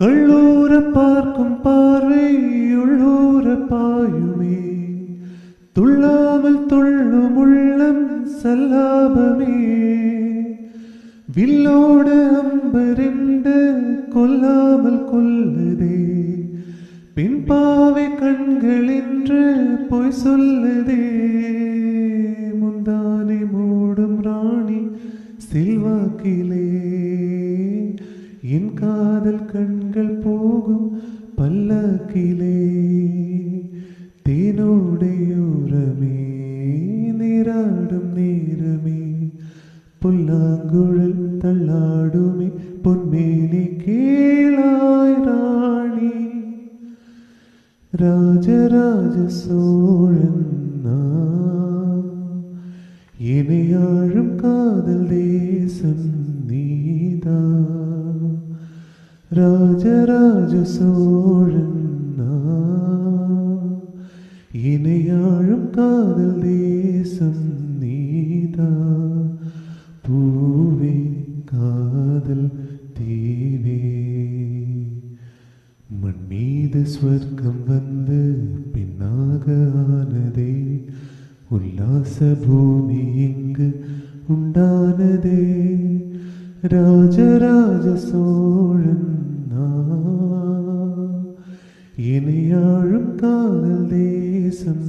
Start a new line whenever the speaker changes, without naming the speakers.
கள்ளூர பார்க்கும் பார்வை உள்ளூர பாயுமே, துள்ளாமல் துள்ளும் உள்ளம் சல்லாபமே. வில்லோடு அம்பரெண்டு கொல்லாமல் கொல்லுதே, பின்பாவை கண்கள் என்று பொய் சொல்லுதே. முந்தானை மூடும் ராணி செல்வாக்கிலே, என் காதல் கண்கள் போகும் பல்லக்கிலே. தேனோடையோரமே நீராடும் நேரமே, புல்லாங்குழல் தள்ளாடுமே பொன்மேனி கேளாய் ராணி. ராஜராஜ சோழன் இணையாழும் காதல் தேசம் நீதான். ராஜராஜ சோழன் இணையாழும் காதல் தேசம் நீதான். பூவே காதல் தீவே, மண் மீது ஸ்வர்க்கம் வந்து பின்னாக ஆனதே, உல்லாச பூமி இங்கு உண்டானதே. ராஜராஜ சோழன் இணையாழும் காதல் தேசம்